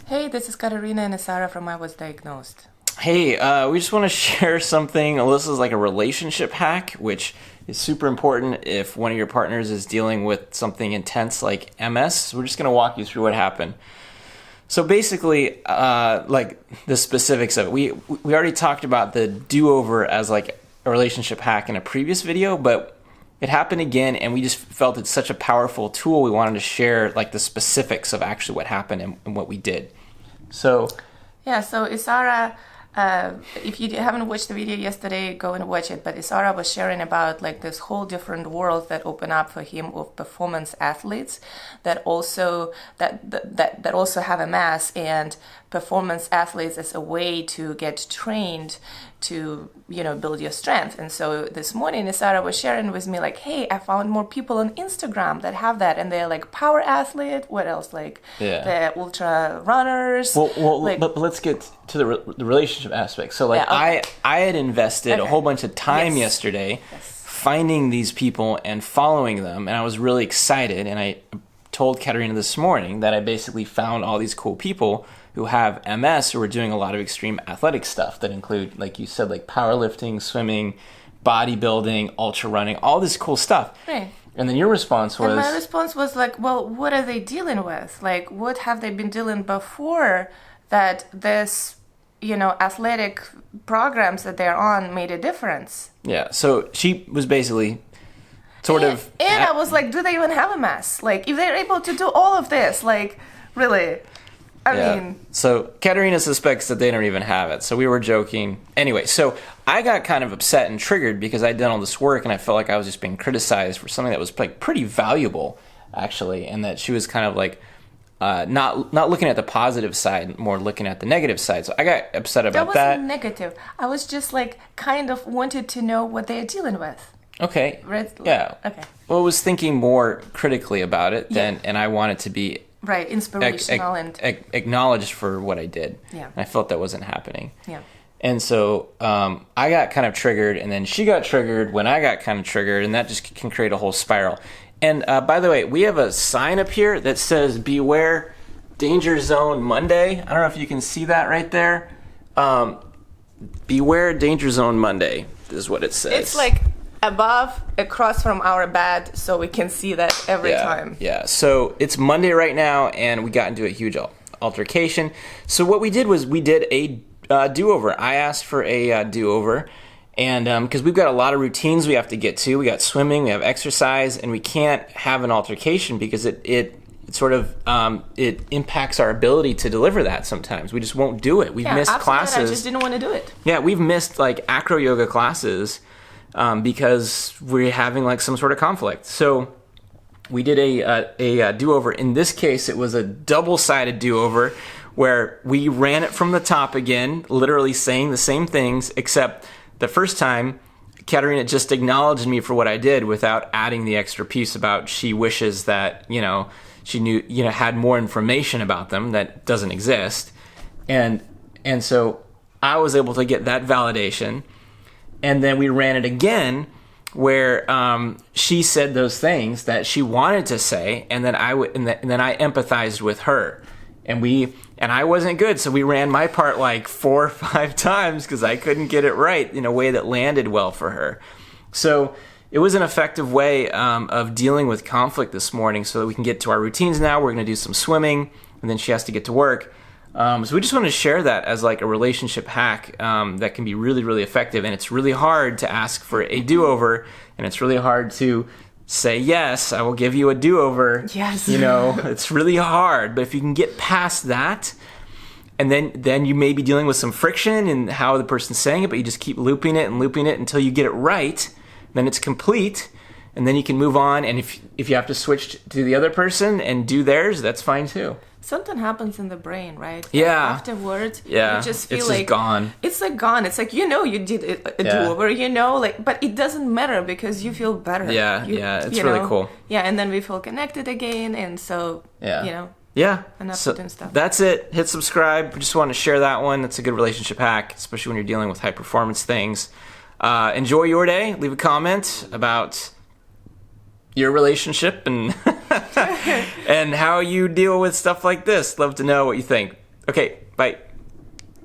Hey, this is Kateryna and Issara from I Was Diagnosed. Hey, we just want to share something. This is like a relationship hack, which is super important if one of your partners is dealing with something intense like MS. So we're just going to walk you through what happened. So basically, like the specifics of it. We already talked about the do-over as like a relationship hack in a previous video, but it happened again, and we just felt it's such a powerful tool. We wanted to share like the specifics of actually what happened and what we did. So Issara, if you haven't watched the video yesterday, go and watch it. But Issara was sharing about like this whole different world that opened up for him of performance athletes that also also have MS, and performance athletes as a way to get trained to build your strength. And so this morning Issara was sharing with me like, hey, I found more people on Instagram that have that, and they're like power athlete, what else, like the ultra runners. But let's get to the relationship aspect. So like I had invested a whole bunch of time yesterday finding these people and following them, and I was really excited, and I told Kateryna this morning that I basically found all these cool people who have MS who are doing a lot of extreme athletic stuff that include, like you said, like powerlifting, swimming, bodybuilding, ultra running, all this cool stuff. Right. And then your response was... And my response was like, well, what are they dealing with? Like, what have they been dealing before that this, athletic programs that they're on made a difference? Yeah, so she was basically And I was like, do they even have a MS? Like, if they're able to do all of this, like, really... I mean... So Kateryna suspects that they don't even have it. So we were joking. Anyway, so I got kind of upset and triggered because I'd done all this work and I felt like I was just being criticized for something that was like pretty valuable, actually, and that she was kind of like not looking at the positive side, more looking at the negative side. So I got upset about that. That wasn't negative. I was just like kind of wanted to know what they're dealing with. Okay. Right? Yeah. Okay. Well, I was thinking more critically about it and I wanted to be... Right, inspirational and acknowledged for what I did. Yeah. And I felt that wasn't happening. Yeah. And so I got kind of triggered, and then she got triggered when I got kind of triggered, and that just can create a whole spiral. And by the way, we have a sign up here that says "Beware Danger Zone Monday." I don't know if you can see that right there. Beware Danger Zone Monday is what it says. It's like above, across from our bed, so we can see that every time. Yeah, so it's Monday right now, and we got into a huge altercation. So what we did was we did a do-over. I asked for a do-over, and because we've got a lot of routines we have to get to. We got swimming, we have exercise, and we can't have an altercation because it sort of it impacts our ability to deliver that sometimes. We just won't do it. We've missed classes. I just didn't want to do it. Yeah, we've missed like acro yoga classes because we're having like some sort of conflict. So we did a do-over. In this case, it was a double-sided do-over where we ran it from the top again, literally saying the same things, except the first time, Kateryna just acknowledged me for what I did without adding the extra piece about she wishes that, she knew, had more information about them that doesn't exist. And so I was able to get that validation. And then we ran it again where she said those things that she wanted to say, and then I empathized with her. And I wasn't good, so we ran my part like 4 or 5 times because I couldn't get it right in a way that landed well for her. So it was an effective way of dealing with conflict this morning so that we can get to our routines now. We're going to do some swimming, and then she has to get to work. So we just want to share that as like a relationship hack that can be really, really effective. And it's really hard to ask for a do-over, and it's really hard to say, yes, I will give you a do-over. Yes. It's really hard. But if you can get past that, and then you may be dealing with some friction in how the person's saying it, but you just keep looping it until you get it right, then it's complete. And then you can move on. And if you have to switch to the other person and do theirs, that's fine too. Something happens in the brain, right? Yeah. Afterwards, you just feel it's gone. It's like gone. It's like, you did a do-over, but it doesn't matter because you feel better. It's really cool. Yeah, and then we feel connected again, and so, Yeah. enough So doing stuff. that's it. Hit subscribe. We just want to share that one. That's a good relationship hack, especially when you're dealing with high-performance things. Enjoy your day. Leave a comment about your relationship and and how you deal with stuff like this. Love to know what you think. Okay, bye.